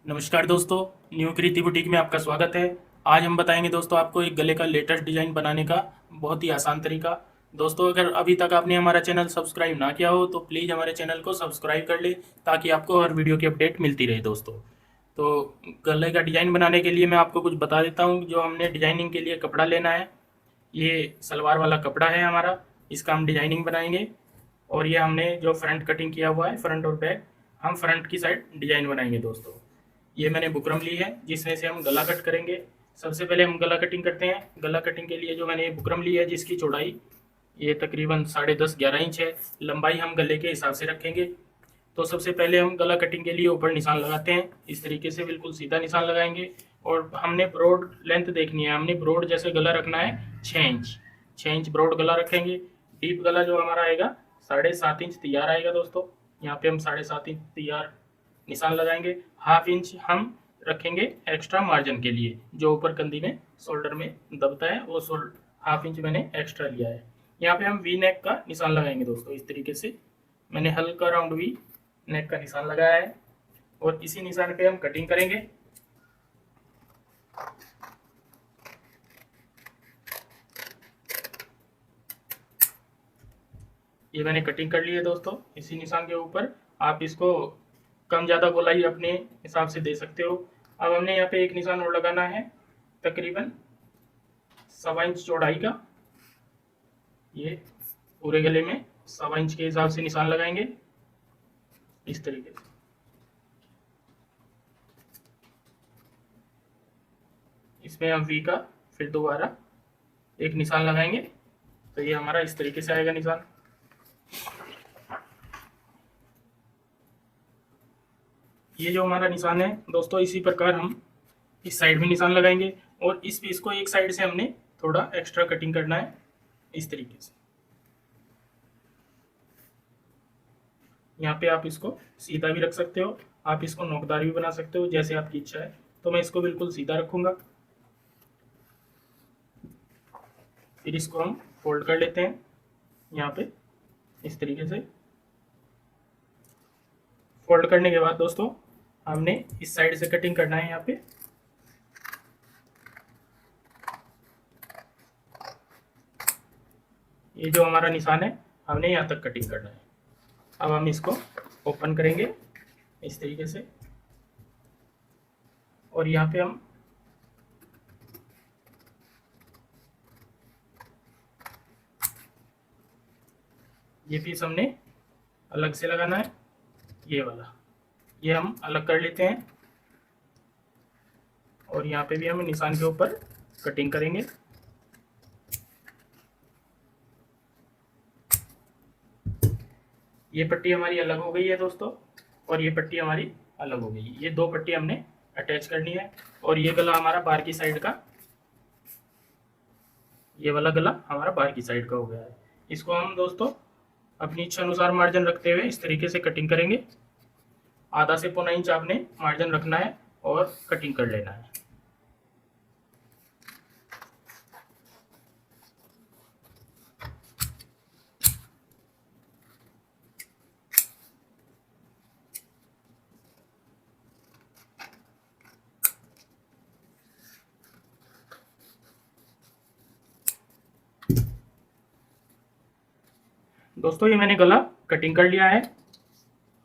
नमस्कार दोस्तों, न्यू कृति बुटीक में आपका स्वागत है। आज हम बताएंगे दोस्तों आपको एक गले का लेटेस्ट डिजाइन बनाने का बहुत ही आसान तरीका। दोस्तों अगर अभी तक आपने हमारा चैनल सब्सक्राइब ना किया हो तो प्लीज़ हमारे चैनल को सब्सक्राइब कर ले ताकि आपको हर वीडियो की अपडेट मिलती रहे दोस्तों। तो गले का डिजाइन बनाने के लिए मैं आपको कुछ बता देता हूँ। जो हमने डिजाइनिंग के लिए कपड़ा लेना है, ये सलवार वाला कपड़ा है हमारा, इसका हम डिजाइनिंग बनाएंगे। और ये हमने जो फ्रंट कटिंग किया हुआ है, फ्रंट और बैक, हम फ्रंट की साइड डिजाइन बनाएंगे दोस्तों। ये मैंने बुकरम ली है जिसमें से हम गला कट करेंगे। सबसे पहले हम गला कटिंग करते हैं। गला कटिंग के लिए जो मैंने बुकरम ली है जिसकी चौड़ाई ये तकरीबन 10.5-11 इंच है, लंबाई हम गले के हिसाब से रखेंगे। तो सबसे पहले हम गला कटिंग के लिए ऊपर निशान लगाते हैं। इस तरीके से बिल्कुल सीधा निशान लगाएंगे और हमने ब्रॉड लेंथ देखनी है। हमने ब्रॉड जैसे गला रखना है 6 इंच, 6 इंच ब्रॉड गला रखेंगे। डीप गला जो हमारा आएगा 7.5 इंच तैयार आएगा दोस्तों। यहाँ पे हम 7.5 इंच तैयार निशान लगाएंगे। हाफ इंच हम रखेंगे एक्स्ट्रा मार्जिन के लिए, जो ऊपर कंधी में शोल्डर में दबता है वो हाफ इंच मैंने एक्स्ट्रा लिया है। यहाँ पे हम वी नेक का निशान लगाएंगे दोस्तों। इस तरीके से मैंने हल्का राउंड वी नेक का निशान लगाया है और इसी निशान पे हम कटिंग करेंगे। ये मैंने कटिंग कर ली है दोस्तों। इसी निशान के ऊपर आप इसको कम ज़्यादा गोलाई अपने हिसाब से दे सकते हो। अब हमने यहाँ पे एक निशान और लगाना है तकरीबन 1.25 इंच चौड़ाई का। ये पूरे गले में 1.25 इंच के हिसाब से निशान लगाएंगे इस तरीके से। इसमें हम वी का फिर दोबारा एक निशान लगाएंगे तो ये हमारा इस तरीके से आएगा निशान। ये जो हमारा निशान है दोस्तों, इसी प्रकार हम इस साइड में निशान लगाएंगे और इस पीस को एक साइड से हमने थोड़ा एक्स्ट्रा कटिंग करना है इस तरीके से। यहाँ पे आप इसको सीधा भी रख सकते हो, आप इसको नोकदार भी बना सकते हो, जैसे आपकी इच्छा है। तो मैं इसको बिल्कुल सीधा रखूंगा। फिर इसको हम फोल्ड कर लेते हैं यहाँ पे इस तरीके से। फोल्ड करने के बाद दोस्तों हमने इस साइड से कटिंग करना है। यहाँ पे ये जो हमारा निशान है हमने यहाँ तक कटिंग करना है। अब हम इसको ओपन करेंगे इस तरीके से और यहाँ पे हम ये पीस हमने अलग से लगाना है। ये वाला ये हम अलग कर लेते हैं और यहाँ पे भी हम निशान के ऊपर कटिंग करेंगे। ये पट्टी हमारी अलग हो गई है दोस्तों और ये पट्टी हमारी अलग हो गई है। ये दो पट्टी हमने अटैच करनी है और ये गला हमारा बाहर की साइड का, ये वाला गला हमारा बाहर की साइड का हो गया है। इसको हम दोस्तों अपनी इच्छा अनुसार मार्जिन रखते हुए इस तरीके से कटिंग करेंगे। आधा से पौना इंच आपने मार्जिन रखना है और कटिंग कर लेना है। दोस्तों ये मैंने गला कटिंग कर लिया है।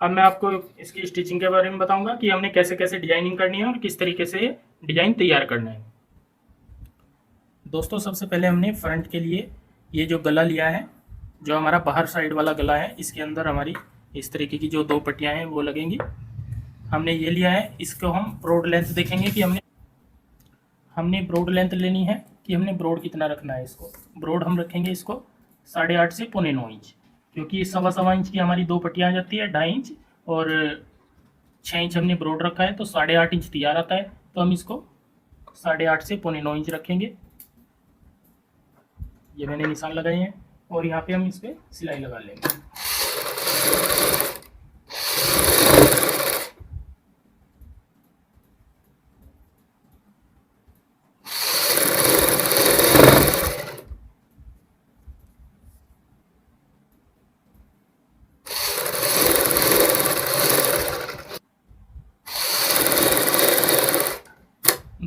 अब मैं आपको इसकी स्टिचिंग के बारे में बताऊंगा कि हमने कैसे कैसे डिजाइनिंग करनी है और किस तरीके से डिजाइन तैयार करना है। दोस्तों सबसे पहले हमने फ्रंट के लिए ये जो गला लिया है, जो हमारा बाहर साइड वाला गला है, इसके अंदर हमारी इस तरीके की जो दो पट्टियां हैं वो लगेंगी। हमने ये लिया है, इसको हम ब्रॉड लेंथ देखेंगे कि हमने ब्रॉड लेंथ लेनी है कि हमने ब्रॉड कितना रखना है। इसको ब्रॉड हम रखेंगे इसको 8.5 से 9.25 इंच, क्योंकि 1.25 इंच की हमारी दो पट्टियाँ आ जाती है, 2.5 इंच और 6 इंच हमने ब्रॉड रखा है तो 8.5 इंच तैयार आता है। तो हम इसको 8.5 से 9.25 इंच रखेंगे। ये मैंने निशान लगाए हैं और यहाँ पे हम इस पर सिलाई लगा लेंगे।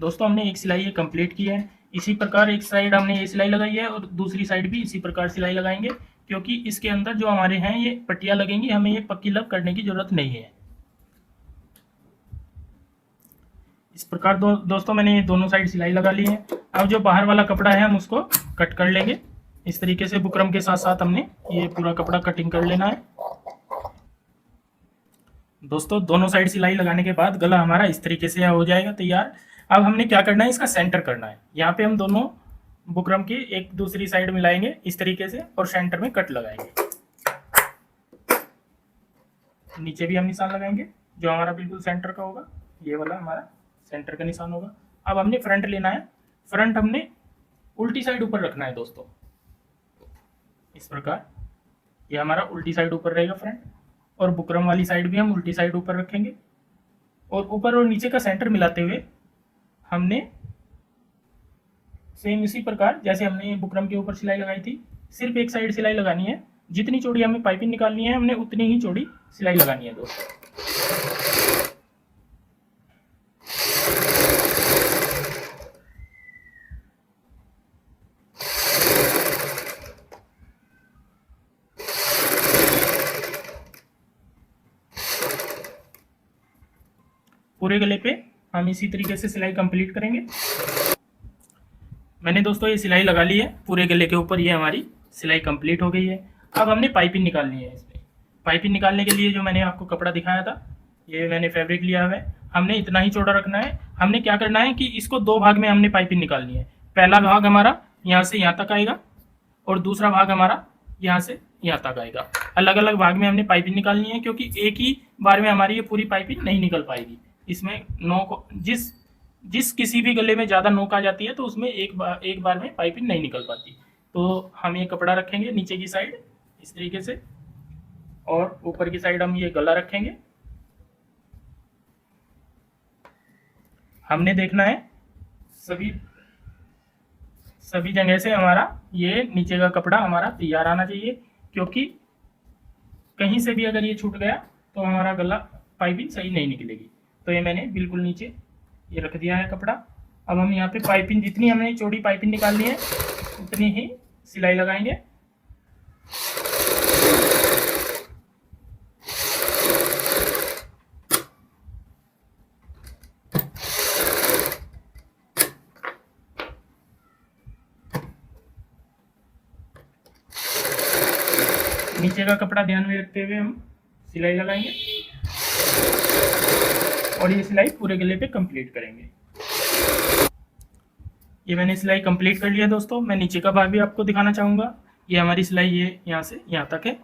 दोस्तों हमने एक सिलाई ये कंप्लीट की है। इसी प्रकार एक साइड हमने ये सिलाई लगाई है और दूसरी साइड भी इसी प्रकार सिलाई लगाएंगे, क्योंकि इसके अंदर जो हमारे हैं ये पट्टियाँ लगेंगी, हमें ये पक्की लब करने की ज़रूरत नहीं है। इस प्रकार दोस्तों मैंने ये दोनों साइड सिलाई लगा ली है। अब जो बाहर वाला कपड़ा है हम उसको कट कर लेंगे। इस तरीके से बुकरम के साथ साथ हमने ये पूरा कपड़ा कटिंग कर लेना है। दोस्तों दोनों साइड सिलाई लगाने के बाद गला हमारा इस तरीके से हो जाएगा तैयार। अब हमने क्या करना है, इसका सेंटर करना है। यहाँ पे हम दोनों बुकरम की एक दूसरी साइड मिलाएंगे इस तरीके से और सेंटर में कट लगाएंगे। नीचे भी हम निशान लगाएंगे जो हमारा बिल्कुल सेंटर का होगा, ये वाला हमारा सेंटर का निशान होगा। अब हमने फ्रंट लेना है। फ्रंट हमने उल्टी साइड ऊपर रखना है दोस्तों, इस प्रकार ये हमारा उल्टी साइड ऊपर रहेगा फ्रंट, और बुकरम वाली साइड भी हम उल्टी साइड ऊपर रखेंगे। और ऊपर और नीचे का सेंटर मिलाते हुए हमने सेम इसी प्रकार जैसे हमने बुकरम के ऊपर सिलाई लगाई थी, सिर्फ एक साइड सिलाई लगानी है। जितनी चौड़ी हमें पाइपिंग निकालनी है हमने उतनी ही चौड़ी सिलाई लगानी है दोस्तों। पूरे गले पे हम इसी तरीके से सिलाई कंप्लीट करेंगे। मैंने दोस्तों ये सिलाई लगा ली है पूरे गले के ऊपर, ये हमारी सिलाई कंप्लीट हो गई है। अब हमने पाइपिंग निकालनी है। इसमें पाइपिंग निकालने के लिए जो मैंने आपको कपड़ा दिखाया था, ये मैंने फैब्रिक लिया हुआ है। हमने इतना ही चौड़ा रखना है। हमने क्या करना है कि इसको दो भाग में हमने पाइपिंग निकालनी है। पहला भाग हमारा यहाँ से यहाँ तक आएगा और दूसरा भाग हमारा यहाँ से यहाँ तक आएगा। अलग अलग भाग में हमने पाइपिंग निकालनी है, क्योंकि एक ही बार में हमारी ये पूरी पाइपिंग नहीं निकल पाएगी। इसमें नोक जिस किसी भी गले में ज़्यादा नोक आ जाती है तो उसमें एक बार में पाइपिंग नहीं निकल पाती। तो हम ये कपड़ा रखेंगे नीचे की साइड इस तरीके से, और ऊपर की साइड हम ये गला रखेंगे। हमने देखना है सभी जगह से हमारा ये नीचे का कपड़ा हमारा तैयार आना चाहिए, क्योंकि कहीं से भी अगर ये छूट गया तो हमारा गला पाइपिंग सही नहीं निकलेगी। तो ये मैंने बिल्कुल नीचे ये रख दिया है कपड़ा। अब हम यहाँ पे पाइपिंग जितनी हमने चौड़ी पाइपिंग निकालनी है उतनी ही सिलाई लगाएंगे। नीचे का कपड़ा ध्यान में रखते हुए हम सिलाई लगाएंगे और ये सिलाई पूरे गले पे कंप्लीट करेंगे। ये मैंने सिलाई कंप्लीट कर लिया दोस्तों। मैं नीचे का भाग भी आपको दिखाना चाहूँगा। ये हमारी सिलाई ये यहाँ से यहाँ तक है।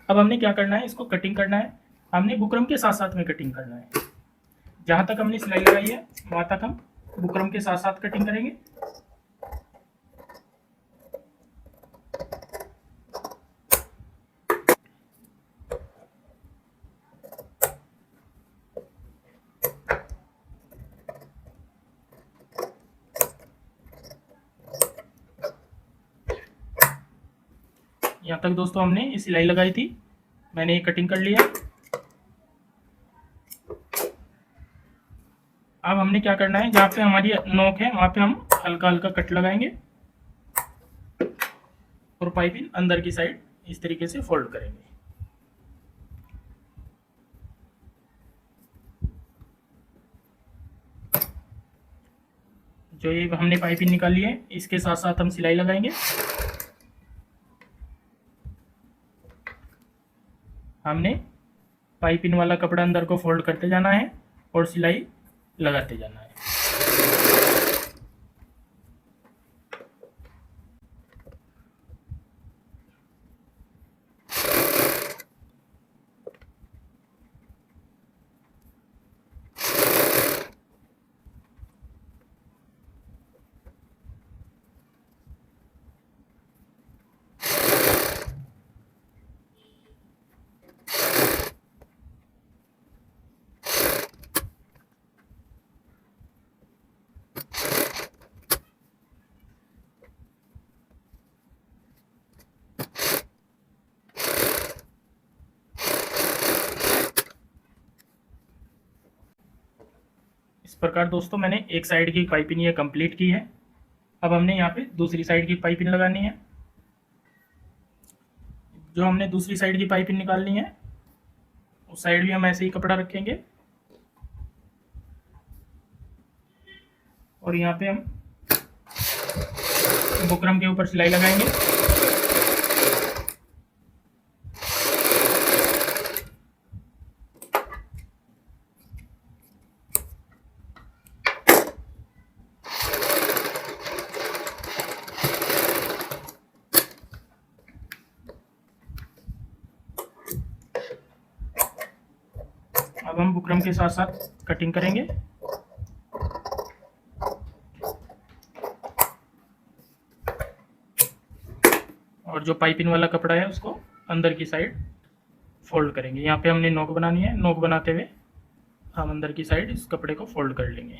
अब हमने क्या करना है, इसको कटिंग करना है। हमने बुकरम के साथ साथ में कटिंग करना है। जहाँ तक हमने सिलाई लगाई है वहाँ तक हम बुकरम के साथ साथ कटिंग करेंगे। यहाँ तक दोस्तों हमने ये सिलाई लगाई थी, मैंने ये कटिंग कर लिया। अब हमने क्या करना है, जहाँ पे हमारी नोक है वहाँ पे हम हल्का हल्का कट लगाएंगे और पाइपिंग अंदर की साइड इस तरीके से फोल्ड करेंगे। जो ये हमने पाइपिंग निकाली है इसके साथ साथ हम सिलाई लगाएंगे। हमने पाइपिंग वाला कपड़ा अंदर को फोल्ड करते जाना है और सिलाई लगाते जाना है। प्रकार दोस्तों मैंने एक साइड की पाइपिंग ये कंप्लीट की है। अब हमने यहाँ पे दूसरी साइड की पाइपिंग लगानी है। जो हमने दूसरी साइड की पाइपिंग निकालनी है उस साइड भी हम ऐसे ही कपड़ा रखेंगे और यहाँ पे हम बुकरम के ऊपर सिलाई लगाएंगे। अब हम बुकरम के साथ साथ कटिंग करेंगे। और जो पाइपिंग वाला कपड़ा है उसको अंदर की साइड फोल्ड करेंगे। यहाँ पे हमने नोक बनानी है। नोक बनाते हुए हम अंदर की साइड इस कपड़े को फोल्ड कर लेंगे।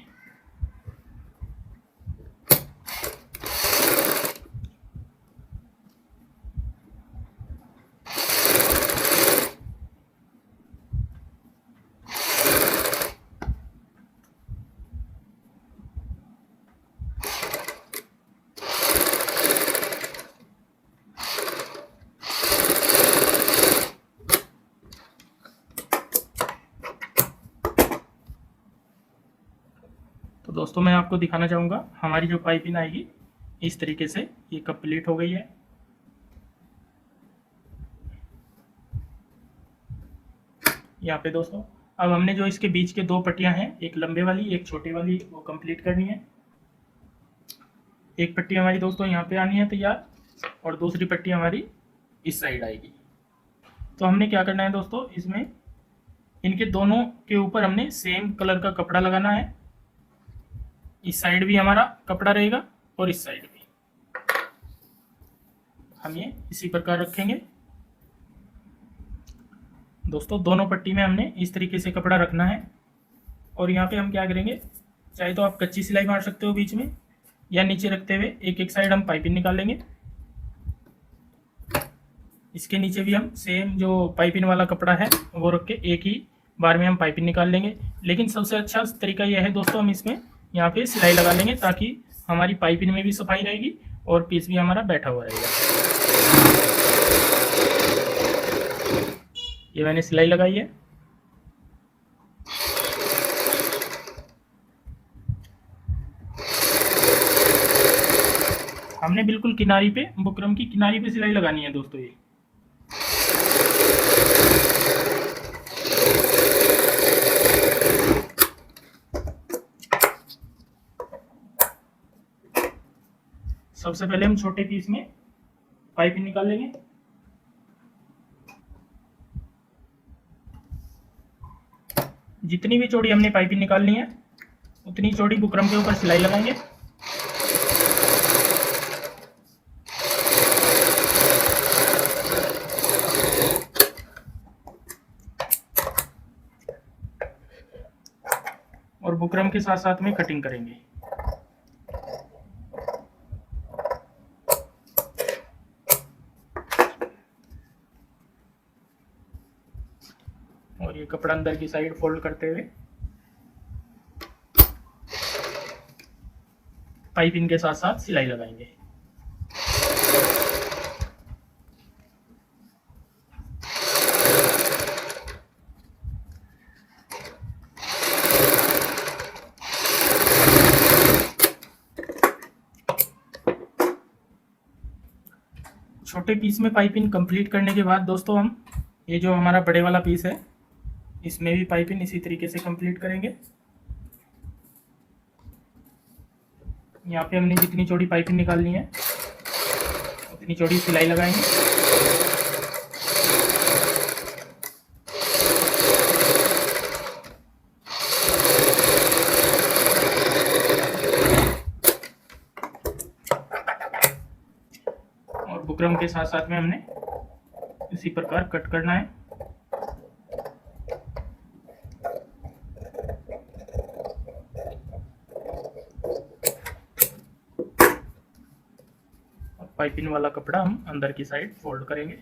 तो दोस्तों मैं आपको दिखाना चाहूँगा हमारी जो पाइपिंग आएगी इस तरीके से ये कंप्लीट हो गई है। यहाँ पे दोस्तों अब हमने जो इसके बीच के दो पट्टियाँ हैं, एक लंबे वाली एक छोटी वाली, वो कंप्लीट करनी है। एक पट्टी हमारी दोस्तों यहाँ पे आनी है तैयार और दूसरी पट्टी हमारी इस साइड आएगी। तो हमने क्या करना है दोस्तों, इसमें इनके दोनों के ऊपर हमने सेम कलर का कपड़ा लगाना है। इस साइड भी हमारा कपड़ा रहेगा और इस साइड भी हम ये इसी प्रकार रखेंगे। दोस्तों दोनों पट्टी में हमने इस तरीके से कपड़ा रखना है। और यहाँ पे हम क्या करेंगे, चाहे तो आप कच्ची सिलाई मार सकते हो बीच में, या नीचे रखते हुए एक एक साइड हम पाइपिंग निकाल लेंगे। इसके नीचे भी हम सेम जो पाइपिंग वाला कपड़ा है वो रख के एक ही बार में हम पाइपिंग निकाल लेंगे। लेकिन सबसे अच्छा तरीका यह है दोस्तों, हम इसमें यहाँ पे सिलाई लगा लेंगे ताकि हमारी पाइपिंग में भी सफाई रहेगी और पीस भी हमारा बैठा हुआ रहेगा। ये मैंने सिलाई लगाई है। हमने बिल्कुल किनारी पे, बुकरम की किनारी पे सिलाई लगानी है दोस्तों। ये सबसे पहले हम छोटे पीस में पाइपिंग निकाल लेंगे। जितनी भी चौड़ी हमने पाइपिंग निकालनी है उतनी चौड़ी बुकरम के ऊपर सिलाई लगाएंगे। और बुकरम के साथ साथ में कटिंग करेंगे। और ये कपड़ा अंदर की साइड फोल्ड करते हुए पाइपिंग के साथ साथ सिलाई लगाएंगे। छोटे पीस में पाइपिंग कंप्लीट करने के बाद दोस्तों हम ये जो हमारा बड़े वाला पीस है इसमें भी पाइपिंग इसी तरीके से कंप्लीट करेंगे। यहाँ पे हमने जितनी चौड़ी पाइपिंग निकालनी है उतनी चौड़ी सिलाई लगाएंगे। और बुकरम के साथ साथ में हमने इसी प्रकार कट करना है। पाइपिंग वाला कपड़ा हम अंदर की साइड फोल्ड करेंगे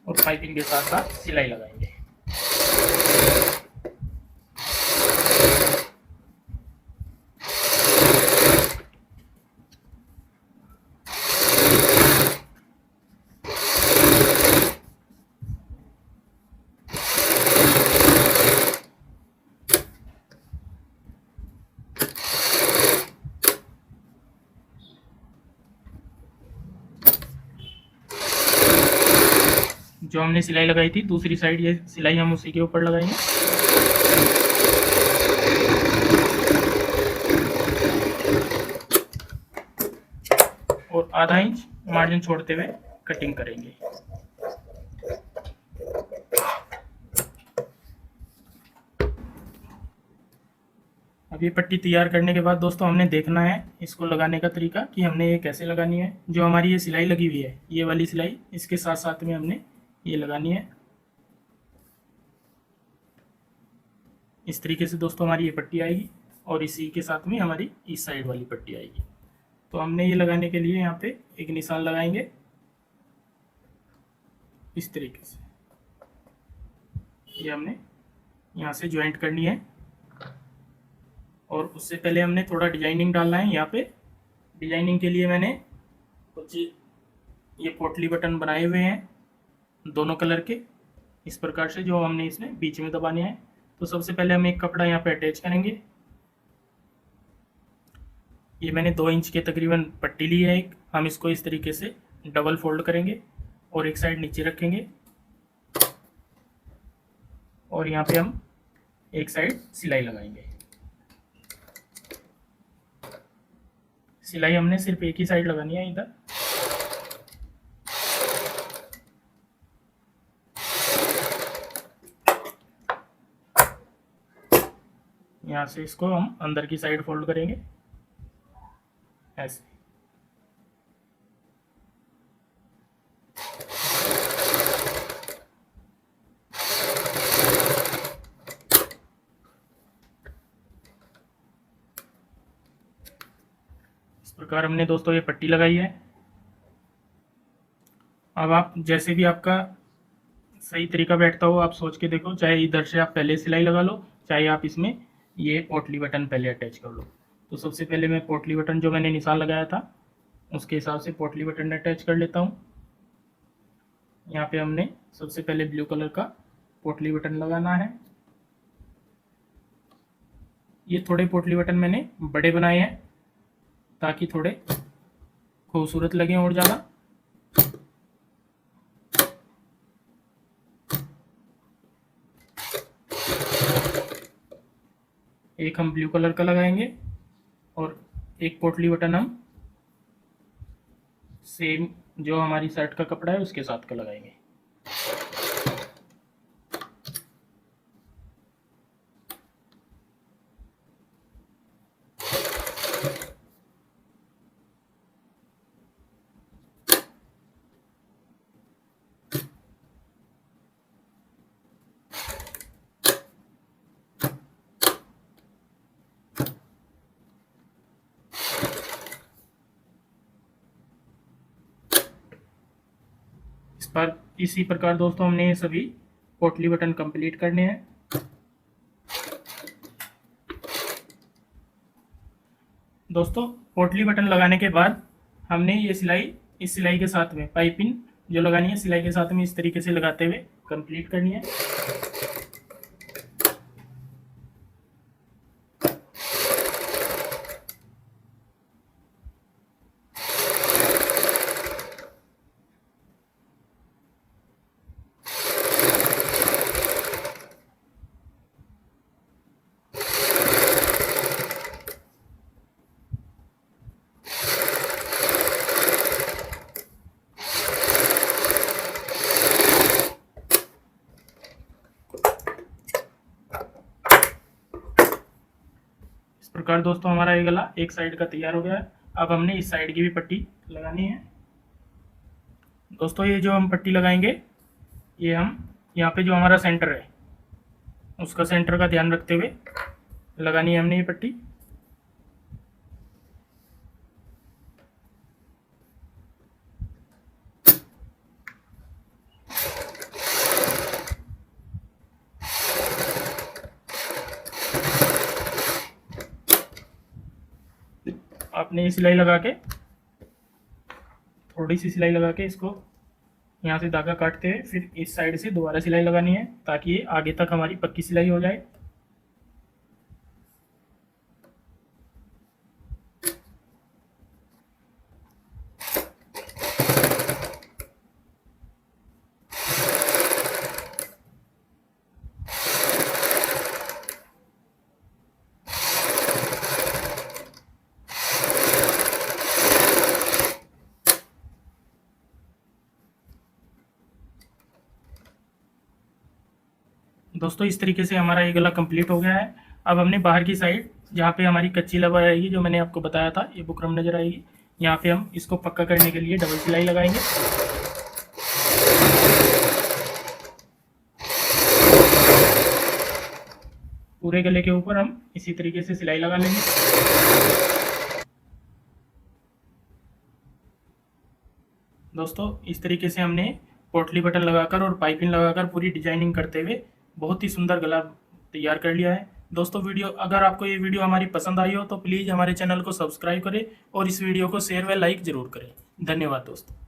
और पाइपिंग के साथ साथ सिलाई लगाएंगे। जो हमने सिलाई लगाई थी दूसरी साइड, ये सिलाई हम उसी के ऊपर लगाएंगे। और आधा इंच मार्जिन छोड़ते हुए कटिंग करेंगे। अब ये पट्टी तैयार करने के बाद दोस्तों हमने देखना है इसको लगाने का तरीका कि हमने ये कैसे लगानी है। जो हमारी ये सिलाई लगी हुई है, ये वाली सिलाई, इसके साथ साथ में हमने ये लगानी है। इस तरीके से दोस्तों हमारी ये पट्टी आएगी और इसी के साथ में हमारी इस साइड वाली पट्टी आएगी। तो हमने ये लगाने के लिए यहाँ पे एक निशान लगाएंगे इस तरीके से। ये हमने यहाँ से ज्वाइंट करनी है और उससे पहले हमने थोड़ा डिजाइनिंग डालना है। यहाँ पे डिजाइनिंग के लिए मैंने कुछ ये पोटली बटन बनाए हुए हैं दोनों कलर के, इस प्रकार से, जो हमने इसमें बीच में दबाने हैं। तो सबसे पहले हम एक कपड़ा यहाँ पे अटैच करेंगे। ये मैंने 2 इंच के तकरीबन पट्टी ली है एक। हम इसको इस तरीके से डबल फोल्ड करेंगे और एक साइड नीचे रखेंगे और यहाँ पे हम एक साइड सिलाई लगाएंगे। सिलाई हमने सिर्फ एक ही साइड लगानी है इधर। यहाँ से इसको हम अंदर की साइड फोल्ड करेंगे ऐसे। इस प्रकार हमने दोस्तों ये पट्टी लगाई है। अब आप जैसे भी आपका सही तरीका बैठता हो आप सोच के देखो, चाहे इधर से आप पहले सिलाई लगा लो, चाहे आप इसमें ये पोटली बटन पहले अटैच कर लो। तो सबसे पहले मैं पोटली बटन जो मैंने निशान लगाया था उसके हिसाब से पोटली बटन अटैच कर लेता हूँ। यहाँ पे हमने सबसे पहले ब्लू कलर का पोटली बटन लगाना है। ये थोड़े पोटली बटन मैंने बड़े बनाए हैं ताकि थोड़े खूबसूरत लगें और ज़्यादा। एक हम ब्लू कलर का लगाएंगे और एक पोटली बटन हम सेम जो हमारी शर्ट का कपड़ा है उसके साथ का लगाएंगे। इसी प्रकार दोस्तों हमने ये सभी पोटली बटन कंप्लीट करने हैं। दोस्तों पोटली बटन लगाने के बाद हमने ये सिलाई इस सिलाई के साथ में पाइपिंग जो लगानी है सिलाई के साथ में इस तरीके से लगाते हुए कंप्लीट करनी है। इस प्रकार दोस्तों हमारा ये गला एक साइड का तैयार हो गया है। अब हमने इस साइड की भी पट्टी लगानी है। दोस्तों ये जो हम पट्टी लगाएंगे ये हम यहाँ पे जो हमारा सेंटर है उसका सेंटर का ध्यान रखते हुए लगानी है हमने ये पट्टी। आपने ये सिलाई लगा के थोड़ी सी सिलाई लगा के इसको यहाँ से धागा काटते हुए फिर इस साइड से दोबारा सिलाई लगानी है ताकि ये आगे तक हमारी पक्की सिलाई हो जाए। दोस्तों इस तरीके से हमारा ये गला कंप्लीट हो गया है। अब हमने बाहर की साइड जहाँ पे हमारी कच्ची लबर आएगी, जो मैंने आपको बताया था, ये बुकरम नज़र आएगी, यहाँ पे हम इसको पक्का करने के लिए डबल सिलाई लगाएंगे। पूरे गले के ऊपर हम इसी तरीके से सिलाई लगा लेंगे। दोस्तों इस तरीके से हमने पोटली बटन लगाकर और पाइपिंग लगाकर पूरी डिजाइनिंग करते हुए बहुत ही सुंदर गला तैयार कर लिया है। दोस्तों अगर आपको ये वीडियो हमारी पसंद आई हो तो प्लीज़ हमारे चैनल को सब्सक्राइब करें और इस वीडियो को शेयर व लाइक ज़रूर करें। धन्यवाद दोस्तों।